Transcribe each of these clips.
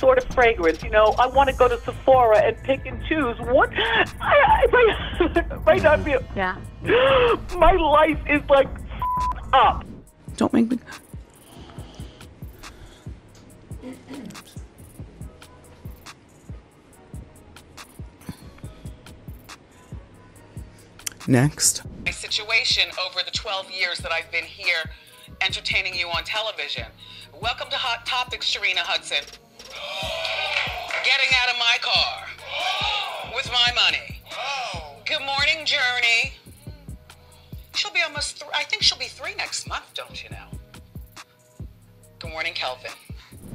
sort of fragrance. You know, I want to go to Sephora and pick and choose. What? I might not be. Yeah. My life is like up. Don't make me. Next. My situation over the 12 years that I've been here entertaining you on television. Welcome to Hot Topics, Sharina Hudson. Getting out of my car with my money. Good morning, Journey. She'll be almost, I think she'll be 3 next month, don't you know? Good morning, Kelvin.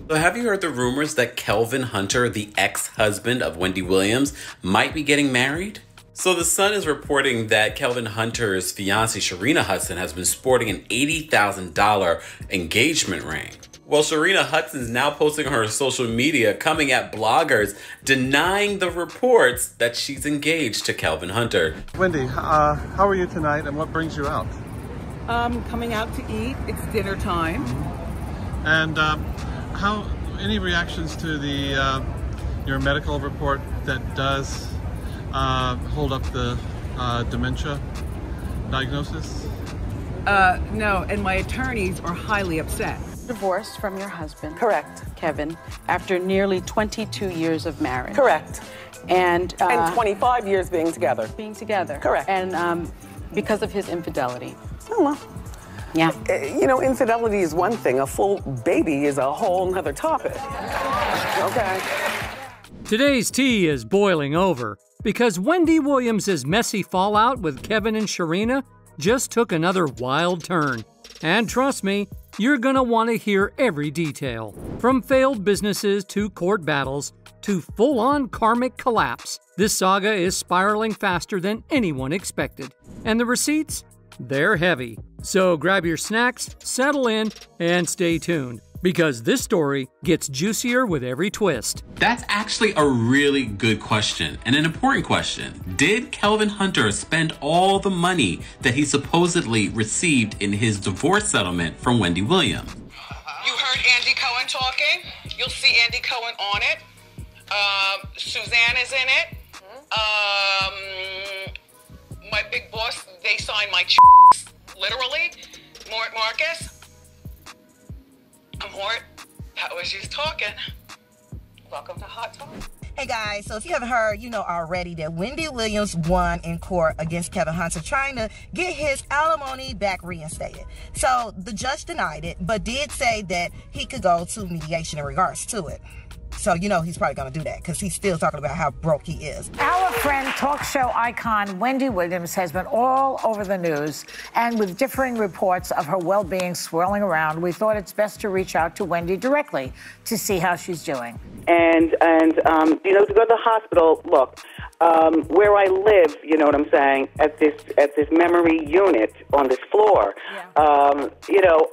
So have you heard the rumors that Kelvin Hunter, the ex-husband of Wendy Williams, might be getting married? So The Sun is reporting that Kelvin Hunter's fiancée Sharina Hudson has been sporting an $80,000 engagement ring. Well, Sharina Hudson is now posting on her social media coming at bloggers denying the reports that she's engaged to Kelvin Hunter. Wendy, how are you tonight and what brings you out? Coming out to eat. It's dinner time. And any reactions to the your medical report that does hold up the dementia diagnosis? No, and my attorneys are highly upset. Divorced from your husband. Correct. Kevin, after nearly 22 years of marriage. Correct. And 25 years being together. Being together. Correct. And because of his infidelity. Oh, well. Yeah. You know, infidelity is one thing. A full baby is a whole nother topic. Okay. Today's tea is boiling over because Wendy Williams' messy fallout with Kevin and Sharina just took another wild turn. And trust me, you're gonna want to hear every detail. From failed businesses to court battles to full-on karmic collapse, this saga is spiraling faster than anyone expected. And the receipts? They're heavy. So grab your snacks, settle in, and stay tuned, because this story gets juicier with every twist. That's actually a really good question and an important question. Did Kelvin Hunter spend all the money that he supposedly received in his divorce settlement from Wendy Williams? You heard Andy Cohen talking. You'll see Andy Cohen on it. Suzanne is in it. My big boss, they signed my literally. Mort Marcus. Mort, that was you talking. Welcome to Hot Talk. Hey guys, so if you haven't heard, you know already that Wendy Williams won in court against Kevin Hunter trying to get his alimony back reinstated. So the judge denied it, but did say that he could go to mediation in regards to it. So you know he's probably going to do that because he's still talking about how broke he is. Our friend, talk show icon Wendy Williams has been all over the news, and with differing reports of her well-being swirling around, we thought it's best to reach out to Wendy directly to see how she's doing. And you know, to go to the hospital, look, where I live, you know what I'm saying, at this memory unit on this floor, you know,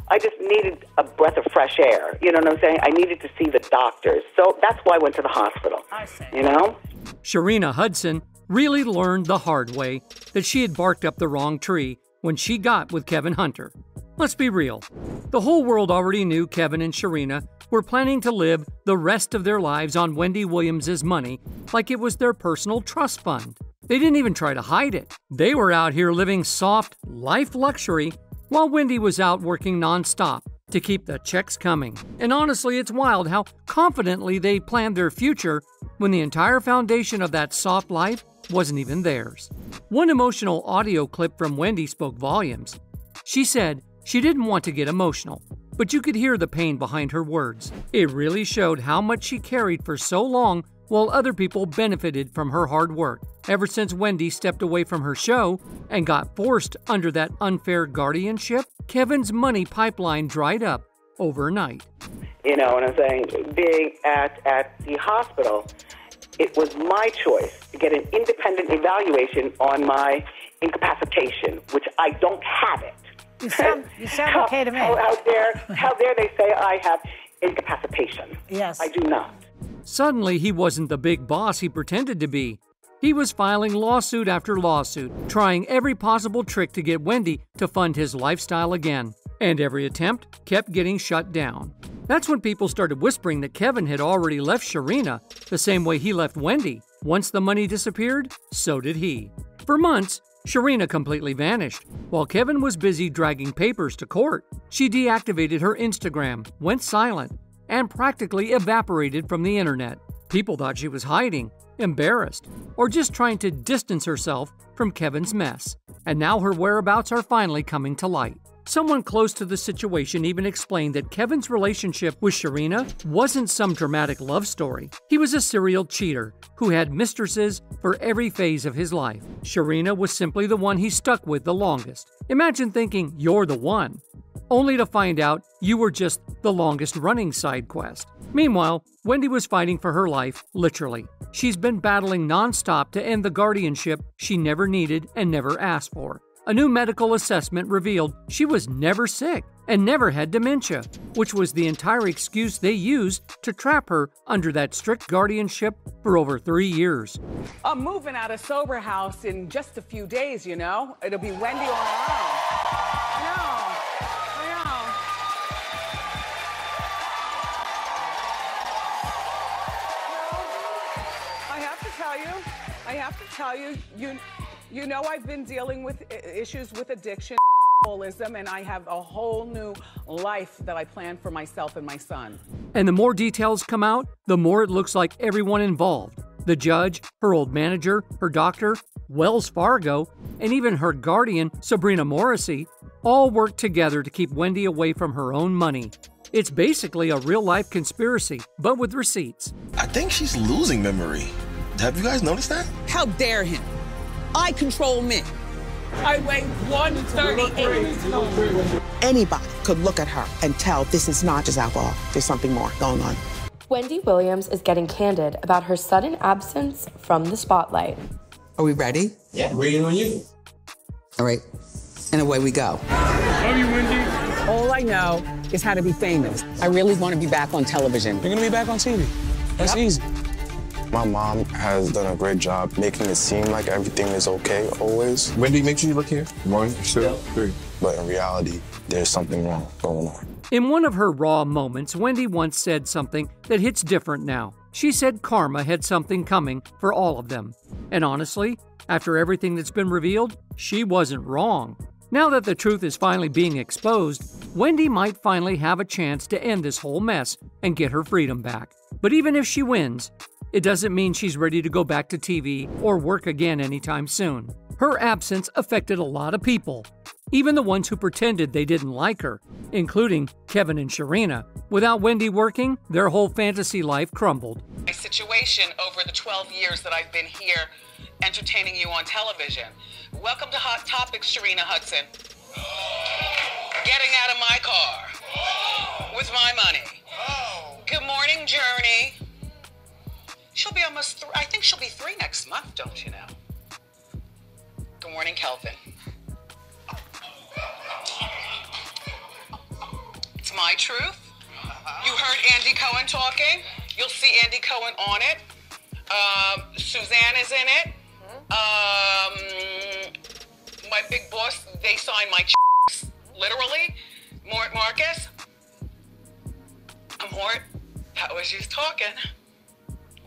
I just needed a breath of fresh air. You know what I'm saying? I needed to see the doctors. So that's why I went to the hospital. I see. You know? Sharina Hudson really learned the hard way that she had barked up the wrong tree when she got with Kevin Hunter. Let's be real. The whole world already knew Kevin and Sharina were planning to live the rest of their lives on Wendy Williams' money like it was their personal trust fund. They didn't even try to hide it. They were out here living soft life luxury while Wendy was out working non-stop to keep the checks coming. And honestly, it's wild how confidently they planned their future when the entire foundation of that soft life wasn't even theirs. One emotional audio clip from Wendy spoke volumes. She said she didn't want to get emotional, but you could hear the pain behind her words. It really showed how much she carried for so long while other people benefited from her hard work. Ever since Wendy stepped away from her show and got forced under that unfair guardianship, Kevin's money pipeline dried up overnight. You know what I'm saying? Being at the hospital, it was my choice to get an independent evaluation on my incapacitation, which I don't have it. You sound okay to me. How dare they say I have incapacitation? Yes. I do not. Suddenly, he wasn't the big boss he pretended to be. He was filing lawsuit after lawsuit, trying every possible trick to get Wendy to fund his lifestyle again. And every attempt kept getting shut down. That's when people started whispering that Kevin had already left Sharina the same way he left Wendy. Once the money disappeared, so did he. For months, Sharina completely vanished. While Kevin was busy dragging papers to court, she deactivated her Instagram, went silent, and practically evaporated from the internet. People thought she was hiding, embarrassed, or just trying to distance herself from Kevin's mess. And now her whereabouts are finally coming to light. Someone close to the situation even explained that Kevin's relationship with Sharina wasn't some dramatic love story. He was a serial cheater who had mistresses for every phase of his life. Sharina was simply the one he stuck with the longest. Imagine thinking you're the one, only to find out you were just the longest running side quest. Meanwhile, Wendy was fighting for her life, literally. She's been battling nonstop to end the guardianship she never needed and never asked for. A new medical assessment revealed she was never sick and never had dementia, which was the entire excuse they used to trap her under that strict guardianship for over 3 years. I'm moving out of sober house in just a few days, you know? It'll be Wendy on her own. I have to tell you, you know I've been dealing with issues with addiction, alcoholism, and I have a whole new life that I plan for myself and my son. And the more details come out, the more it looks like everyone involved. The judge, her old manager, her doctor, Wells Fargo, and even her guardian, Sabrina Morrissey, all worked together to keep Wendy away from her own money. It's basically a real-life conspiracy, but with receipts. I think she's losing memory. Have you guys noticed that? How dare him? I control men. I weigh 138. Anybody could look at her and tell this is not just alcohol. There's something more going on. Wendy Williams is getting candid about her sudden absence from the spotlight. Are we ready? Yeah, waiting on you. All right, and away we go. Love you, Wendy. All I know is how to be famous. I really want to be back on television. You're gonna be back on TV. That's easy. My mom has done a great job making it seem like everything is okay always. Wendy, make sure you look here. 1, 2, 3. But in reality, there's something wrong going on. In one of her raw moments, Wendy once said something that hits different now. She said karma had something coming for all of them. And honestly, after everything that's been revealed, she wasn't wrong. Now that the truth is finally being exposed, Wendy might finally have a chance to end this whole mess and get her freedom back. But even if she wins, it doesn't mean she's ready to go back to TV or work again anytime soon. Her absence affected a lot of people, even the ones who pretended they didn't like her, including Kevin and Sharina. Without Wendy working, their whole fantasy life crumbled. My situation over the 12 years that I've been here entertaining you on television. Welcome to Hot Topics, Sharina Hudson. Getting out of my car with my money. Good morning, Journey. She'll be almost, I think she'll be 3 next month, don't you know? Good morning, Kelvin. It's my truth. You heard Andy Cohen talking. You'll see Andy Cohen on it. Suzanne is in it. My big boss, they signed my checks, literally. Mort Marcus. Mort, how was you talking?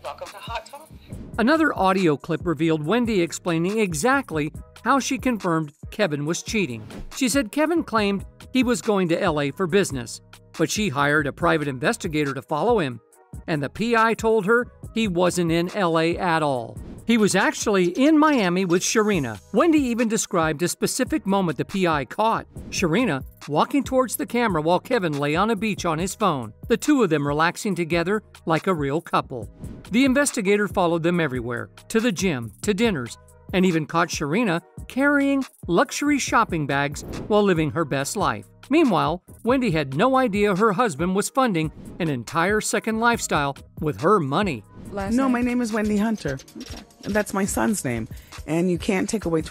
Welcome to Hot Topics. Another audio clip revealed Wendy explaining exactly how she confirmed Kevin was cheating. She said Kevin claimed he was going to LA for business, but she hired a private investigator to follow him, and the PI told her he wasn't in LA at all. He was actually in Miami with Sharina. Wendy even described a specific moment the PI caught. Sharina walking towards the camera while Kevin lay on a beach on his phone, the two of them relaxing together like a real couple. The investigator followed them everywhere, to the gym, to dinners, and even caught Sharina carrying luxury shopping bags while living her best life. Meanwhile, Wendy had no idea her husband was funding an entire second lifestyle with her money. No, my name is Wendy Hunter. Okay. That's my son's name. And you can't take away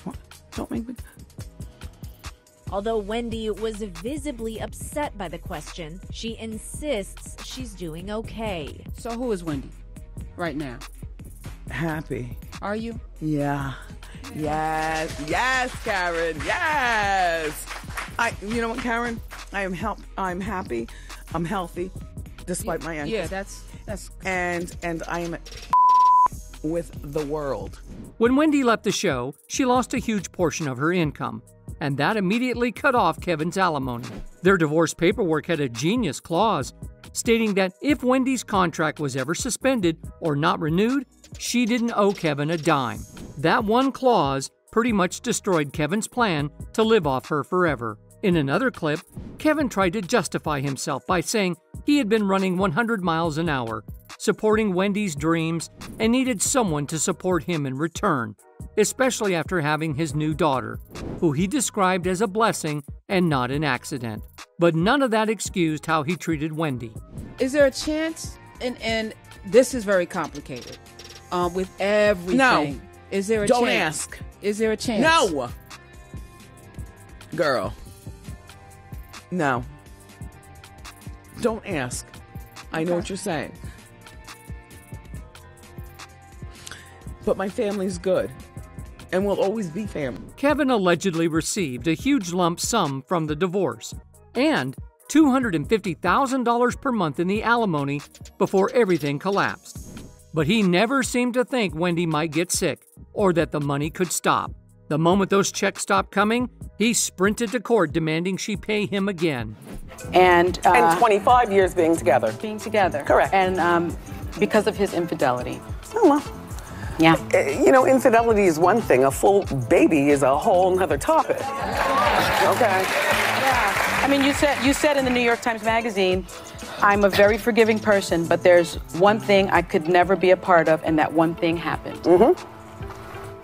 don't make me... Although Wendy was visibly upset by the question, she insists she's doing okay. So who is Wendy right now? Happy. Are you? Yeah. Yes, Karen, yes. You know what, Karen? I'm happy, I'm healthy, despite my ankles. Yeah, that's. And I am at with the world. When Wendy left the show, she lost a huge portion of her income, and that immediately cut off Kevin's alimony. Their divorce paperwork had a genius clause stating that if Wendy's contract was ever suspended or not renewed, she didn't owe Kevin a dime. That one clause pretty much destroyed Kevin's plan to live off her forever. In another clip, Kevin tried to justify himself by saying he had been running 100 miles an hour, supporting Wendy's dreams, and needed someone to support him in return, especially after having his new daughter, who he described as a blessing and not an accident. But none of that excused how he treated Wendy. Is there a chance? And this is very complicated. With everything. No. Is there a Don't chance? ask. Is there a chance? No. Girl. No. Don't ask. I know what you're saying. But my family's good. And we'll always be family. Kevin allegedly received a huge lump sum from the divorce and $250,000 per month in the alimony before everything collapsed. But he never seemed to think Wendy might get sick or that the money could stop. The moment those checks stopped coming, he sprinted to court demanding she pay him again. And 25 years being together. Being together. Correct. And because of his infidelity. Oh, well. Yeah. You know, infidelity is one thing. A full baby is a whole nother topic. Okay. Yeah. I mean, you said in the New York Times Magazine, I'm a very forgiving person, but there's one thing I could never be a part of, and that one thing happened. Mm-hmm.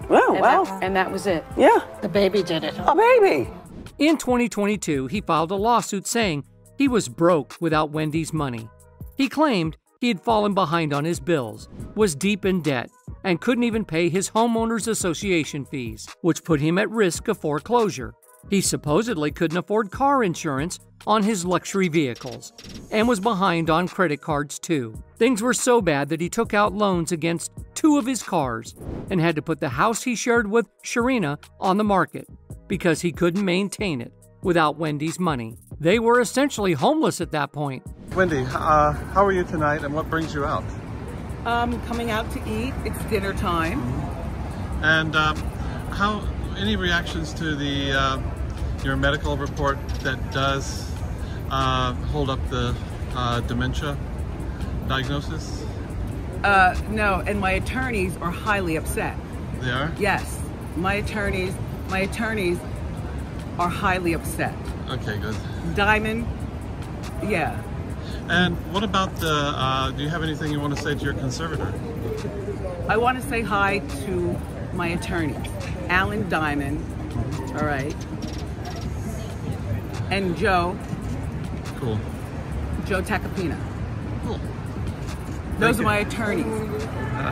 Well. And that was it. Yeah. The baby did it. A baby. In 2022, he filed a lawsuit saying he was broke without Wendy's money. He claimed he had fallen behind on his bills, was deep in debt, and couldn't even pay his homeowners association fees, which put him at risk of foreclosure. He supposedly couldn't afford car insurance on his luxury vehicles and was behind on credit cards too. Things were so bad that he took out loans against 2 of his cars and had to put the house he shared with Sharina on the market because he couldn't maintain it without Wendy's money. They were essentially homeless at that point. Wendy, how are you tonight and what brings you out? Coming out to eat. It's dinner time. And any reactions to the your medical report that does hold up the dementia diagnosis? No, and my attorneys are highly upset. They are? Yes, my attorneys are highly upset. Okay, good. Diamond, yeah. And what about do you have anything you want to say to your conservator? I want to say hi to my attorneys, Alan Diamond, all right, and Joe. Cool. Joe Tacopina. Cool. Those are my attorneys,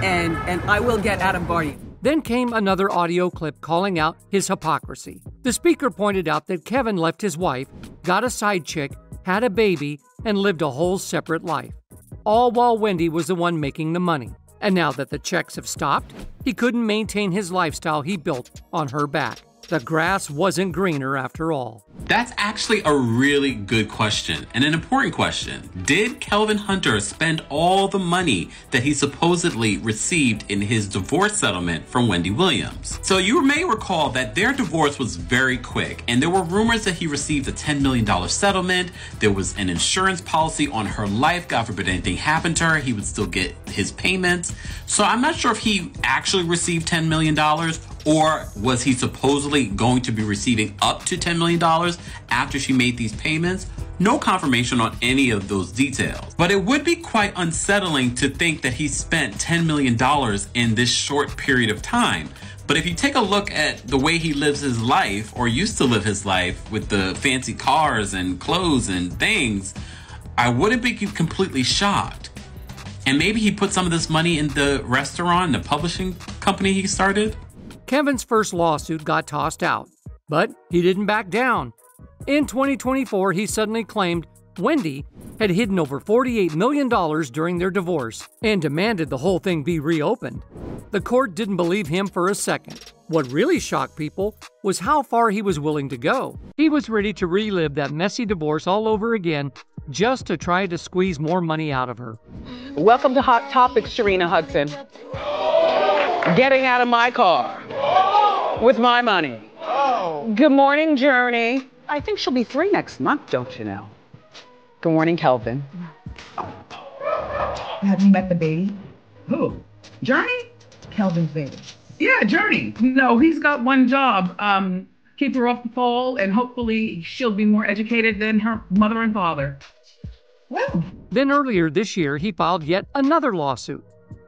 and I will get out of bargaining. Then came another audio clip calling out his hypocrisy. The speaker pointed out that Kevin left his wife, got a side chick, had a baby, and lived a whole separate life, all while Wendy was the one making the money. And now that the checks have stopped, he couldn't maintain his lifestyle he built on her back. The grass wasn't greener after all. That's actually a really good question and an important question. Did Kelvin Hunter spend all the money that he supposedly received in his divorce settlement from Wendy Williams? So you may recall that their divorce was very quick and there were rumors that he received a $10 million settlement. There was an insurance policy on her life. God forbid anything happened to her, he would still get his payments. So I'm not sure if he actually received $10 million or was he supposedly going to be receiving up to $10 million after she made these payments? No confirmation on any of those details. But it would be quite unsettling to think that he spent $10 million in this short period of time. But if you take a look at the way he lives his life, or used to live his life with the fancy cars and clothes and things, I wouldn't be completely shocked. And maybe he put some of this money in the restaurant, the publishing company he started? Kevin's first lawsuit got tossed out, but he didn't back down. In 2024, he suddenly claimed Wendy had hidden over $48 million during their divorce and demanded the whole thing be reopened. The court didn't believe him for a second. What really shocked people was how far he was willing to go. He was ready to relive that messy divorce all over again just to try to squeeze more money out of her. Welcome to Hot Topics, Sharina Hudson. Getting out of my car with my money. Good morning, Journey. I think she'll be 3 next month, don't you know? Good morning, Kelvin. Have you met the baby? Who? Journey? Kelvin's baby. Yeah, Journey. No, he's got one job. Keep her off the pole, and hopefully she'll be more educated than her mother and father. Well. Then earlier this year, he filed yet another lawsuit.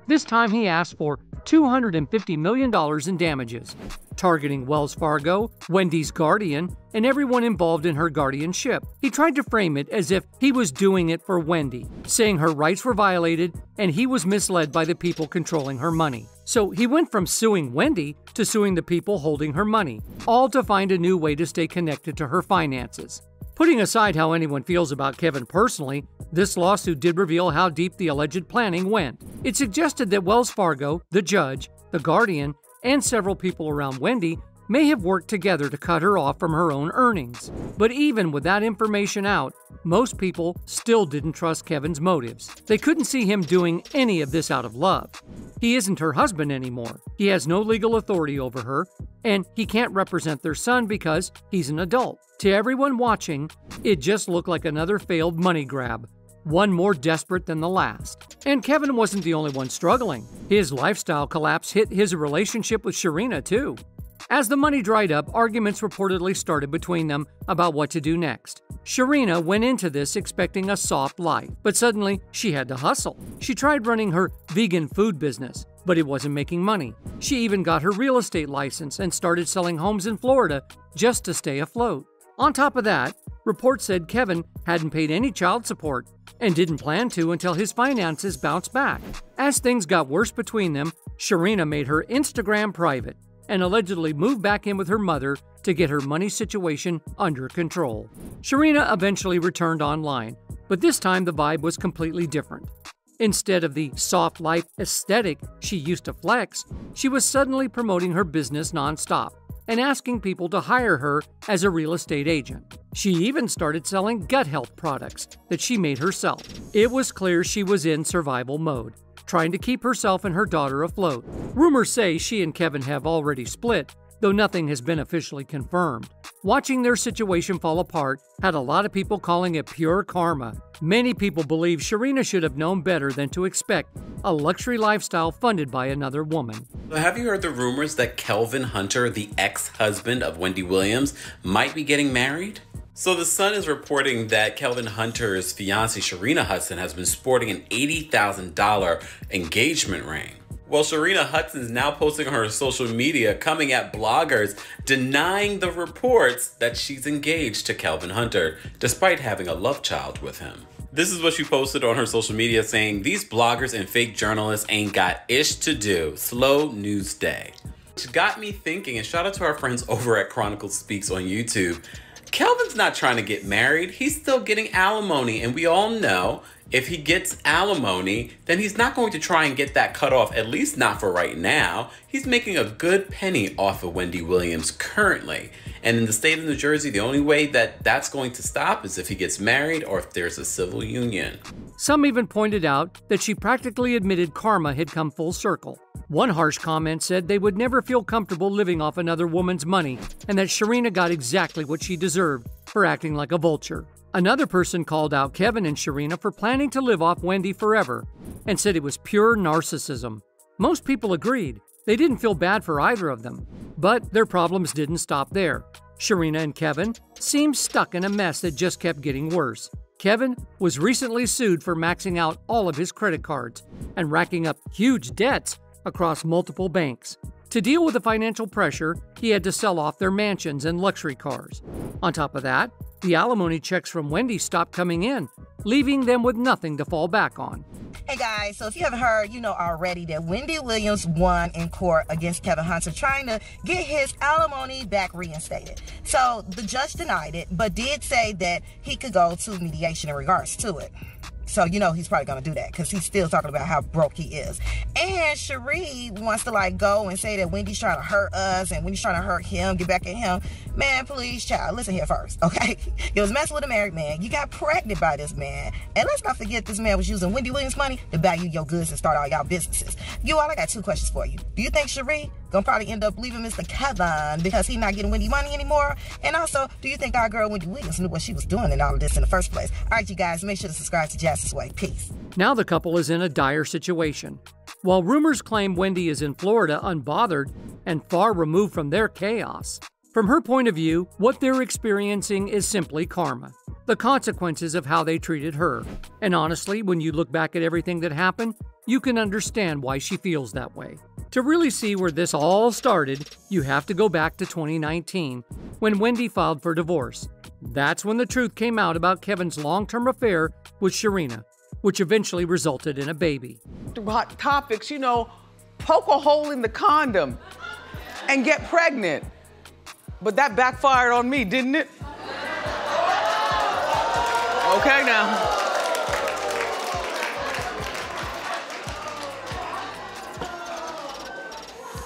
This time he asked for $250 million in damages, targeting Wells Fargo, Wendy's guardian, and everyone involved in her guardianship. He tried to frame it as if he was doing it for Wendy, saying her rights were violated and he was misled by the people controlling her money. So he went from suing Wendy to suing the people holding her money, all to find a new way to stay connected to her finances. Putting aside how anyone feels about Kevin personally, this lawsuit did reveal how deep the alleged planning went. It suggested that Wells Fargo, the judge, the guardian, and several people around Wendy may have worked together to cut her off from her own earnings. But even with that information out, most people still didn't trust Kevin's motives. They couldn't see him doing any of this out of love. He isn't her husband anymore. He has no legal authority over her, and he can't represent their son because he's an adult. To everyone watching, it just looked like another failed money grab, one more desperate than the last. And Kevin wasn't the only one struggling. His lifestyle collapse hit his relationship with Sharina too. As the money dried up, arguments reportedly started between them about what to do next. Sharina went into this expecting a soft life, but suddenly she had to hustle. She tried running her vegan food business, but it wasn't making money. She even got her real estate license and started selling homes in Florida just to stay afloat. On top of that, reports said Kevin hadn't paid any child support and didn't plan to until his finances bounced back. As things got worse between them, Sharina made her Instagram private and allegedly moved back in with her mother to get her money situation under control. Sharina eventually returned online, but this time the vibe was completely different. Instead of the soft life aesthetic she used to flex, she was suddenly promoting her business nonstop and asking people to hire her as a real estate agent. She even started selling gut health products that she made herself. It was clear she was in survival mode, trying to keep herself and her daughter afloat. Rumors say she and Kevin have already split, though nothing has been officially confirmed. Watching their situation fall apart had a lot of people calling it pure karma. Many people believe Sharina should have known better than to expect a luxury lifestyle funded by another woman. Have you heard the rumors that Kevin Hunter, the ex-husband of Wendy Williams, might be getting married? So the Sun is reporting that Kevin Hunter's fiancée Sharina Hudson has been sporting an $80,000 engagement ring. Well, Sharina Hudson is now posting on her social media, coming at bloggers, denying the reports that she's engaged to Kevin Hunter, despite having a love child with him. This is what she posted on her social media, saying, "These bloggers and fake journalists ain't got ish to do. Slow news day." Which got me thinking, and shout out to our friends over at Chronicle Speaks on YouTube, Kelvin's not trying to get married. He's still getting alimony, and we all know if he gets alimony, then he's not going to try and get that cut off, at least not for right now. He's making a good penny off of Wendy Williams currently. And in the state of New Jersey, the only way that that's going to stop is if he gets married or if there's a civil union. Some even pointed out that she practically admitted karma had come full circle. One harsh comment said they would never feel comfortable living off another woman's money and that Sharina got exactly what she deserved for acting like a vulture. Another person called out Kevin and Sharina for planning to live off Wendy forever and said it was pure narcissism. Most people agreed. They didn't feel bad for either of them. But their problems didn't stop there. Sharina and Kevin seemed stuck in a mess that just kept getting worse. Kevin was recently sued for maxing out all of his credit cards and racking up huge debts across multiple banks. To deal with the financial pressure, he had to sell off their mansions and luxury cars. On top of that, the alimony checks from Wendy stopped coming in, leaving them with nothing to fall back on. Hey guys, so if you haven't heard, you know already that Wendy Williams won in court against Kevin Hunter trying to get his alimony back reinstated. So the judge denied it, but did say that he could go to mediation in regards to it. So, you know, he's probably going to do that because he's still talking about how broke he is. And Cherie wants to, like, go and say that Wendy's trying to hurt us and Wendy's trying to hurt him, get back at him. Man, please, child, listen here first, okay? You was messing with a married man. You got pregnant by this man. And let's not forget this man was using Wendy Williams' money to buy you your goods and start all y'all businesses. You all, I got 2 questions for you. Do you think Cherie gonna probably end up leaving Mr. Kevin because he's not getting Wendy money anymore? And also, do you think our girl Wendy Williams knew what she was doing in all of this in the first place? All right, you guys, make sure to subscribe to Jazz's Way. Peace. Now the couple is in a dire situation. While rumors claim Wendy is in Florida unbothered and far removed from their chaos, from her point of view, what they're experiencing is simply karma, the consequences of how they treated her. And honestly, when you look back at everything that happened, you can understand why she feels that way. To really see where this all started, you have to go back to 2019, when Wendy filed for divorce. That's when the truth came out about Kevin's long-term affair with Sharina, which eventually resulted in a baby. Hot topics, you know, poke a hole in the condom and get pregnant. But that backfired on me, didn't it? Okay now.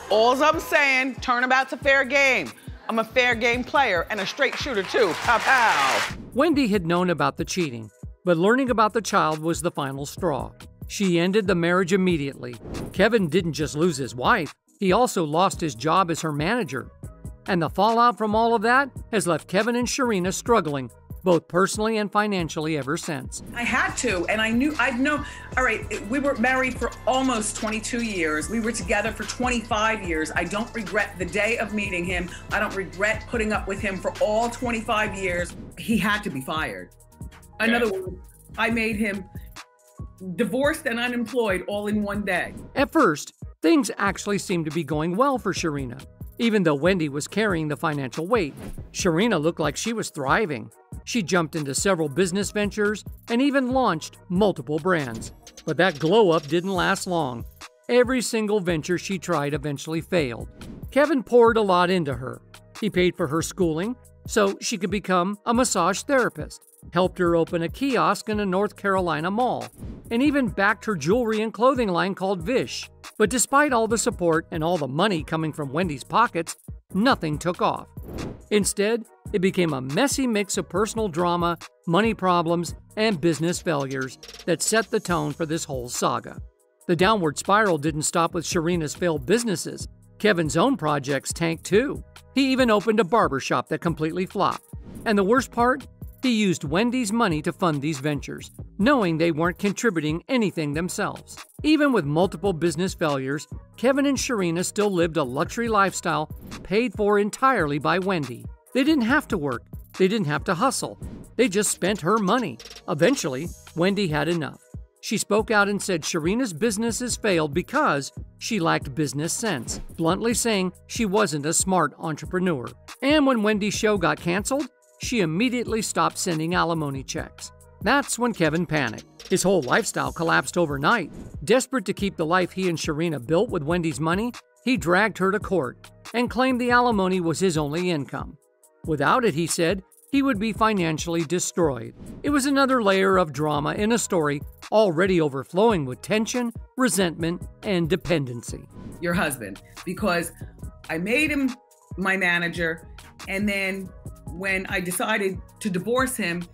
All I'm saying, turnabout's a fair game. I'm a fair game player and a straight shooter too. Pow pow. Wendy had known about the cheating, but learning about the child was the final straw. She ended the marriage immediately. Kevin didn't just lose his wife, he also lost his job as her manager. And the fallout from all of that has left Kevin and Sharina struggling, both personally and financially ever since. I had to, and I'd known, all right, we were married for almost 22 years. We were together for 25 years. I don't regret the day of meeting him. I don't regret putting up with him for all 25 years. He had to be fired. In other words, I made him divorced and unemployed all in one day. At first, things actually seemed to be going well for Sharina. Even though Wendy was carrying the financial weight, Sharina looked like she was thriving. She jumped into several business ventures and even launched multiple brands. But that glow-up didn't last long. Every single venture she tried eventually failed. Kevin poured a lot into her. He paid for her schooling so she could become a massage therapist, helped her open a kiosk in a North Carolina mall, and even backed her jewelry and clothing line called Vish. But despite all the support and all the money coming from Wendy's pockets, nothing took off. Instead, it became a messy mix of personal drama, money problems, and business failures that set the tone for this whole saga. The downward spiral didn't stop with Sharina's failed businesses. Kevin's own projects tanked too. He even opened a barbershop that completely flopped. And the worst part? He used Wendy's money to fund these ventures, knowing they weren't contributing anything themselves. Even with multiple business failures, Kevin and Sharina still lived a luxury lifestyle paid for entirely by Wendy. They didn't have to work. They didn't have to hustle. They just spent her money. Eventually, Wendy had enough. She spoke out and said Sharina's businesses failed because she lacked business sense, bluntly saying she wasn't a smart entrepreneur. And when Wendy's show got canceled, she immediately stopped sending alimony checks. That's when Kevin panicked. His whole lifestyle collapsed overnight. Desperate to keep the life he and Sharina built with Wendy's money, he dragged her to court and claimed the alimony was his only income. Without it, he said, he would be financially destroyed. It was another layer of drama in a story already overflowing with tension, resentment, and dependency. Your husband, because I made him my manager, and then when I decided to divorce him,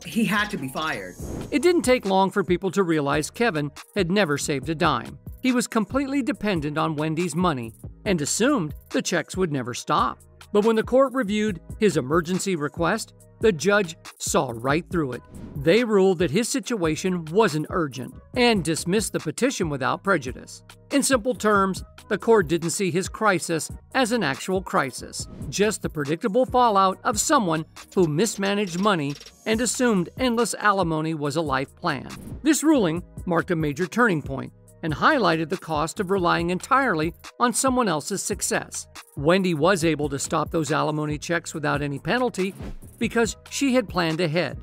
he had to be fired. It didn't take long for people to realize Kevin had never saved a dime. He was completely dependent on Wendy's money and assumed the checks would never stop. But when the court reviewed his emergency request, the judge saw right through it. They ruled that his situation wasn't urgent and dismissed the petition without prejudice. In simple terms, the court didn't see his crisis as an actual crisis, just the predictable fallout of someone who mismanaged money and assumed endless alimony was a life plan. This ruling marked a major turning point and highlighted the cost of relying entirely on someone else's success. Wendy was able to stop those alimony checks without any penalty because she had planned ahead.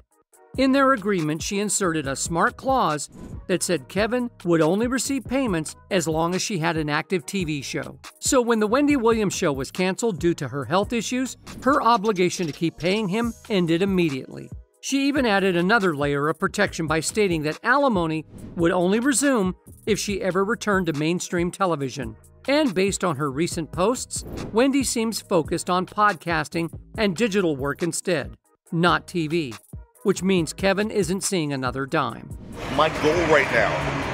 In their agreement, she inserted a smart clause that said Kevin would only receive payments as long as she had an active TV show. So when the Wendy Williams show was canceled due to her health issues, her obligation to keep paying him ended immediately. She even added another layer of protection by stating that alimony would only resume if she ever returned to mainstream television. And based on her recent posts, Wendy seems focused on podcasting and digital work instead, not TV, which means Kevin isn't seeing another dime. My goal right now,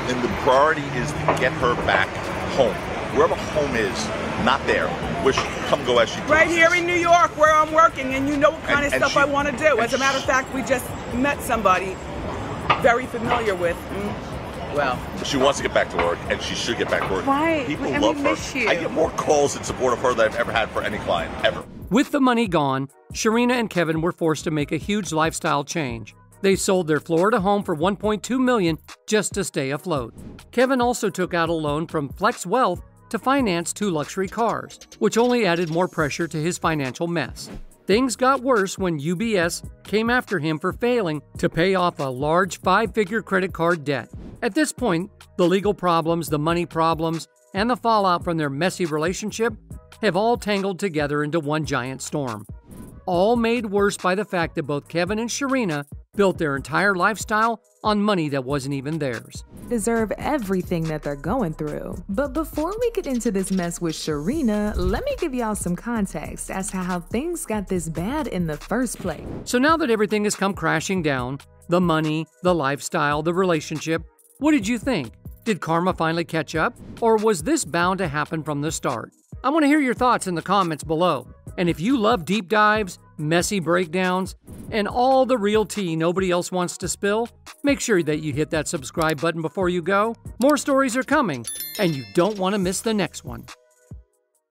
and the priority is to get her back home. Wherever home is, not there. Where she can come go as she pleases. Right here in New York, where I'm working, and you know what kind of stuff I want to do. As a matter of fact, we just met somebody very familiar with. Well, she wants to get back to work, and she should get back to work. Right. People And love we her. miss you. I get more calls in support of her than I've ever had for any client, ever. With the money gone, Sharina and Kevin were forced to make a huge lifestyle change. They sold their Florida home for $1.2 million just to stay afloat. Kevin also took out a loan from Flex Wealth to finance 2 luxury cars, which only added more pressure to his financial mess. Things got worse when UBS came after him for failing to pay off a large 5-figure credit card debt. At this point, the legal problems, the money problems, and the fallout from their messy relationship have all tangled together into one giant storm. All made worse by the fact that both Kevin and Sharina built their entire lifestyle on money that wasn't even theirs. Deserve everything that they're going through. But before we get into this mess with Sharina, let me give y'all some context as to how things got this bad in the first place. So now that everything has come crashing down, the money, the lifestyle, the relationship, what did you think? Did karma finally catch up? Or was this bound to happen from the start? I want to hear your thoughts in the comments below. And if you love deep dives, messy breakdowns, and all the real tea nobody else wants to spill, make sure that you hit that subscribe button before you go. More stories are coming, and you don't want to miss the next one.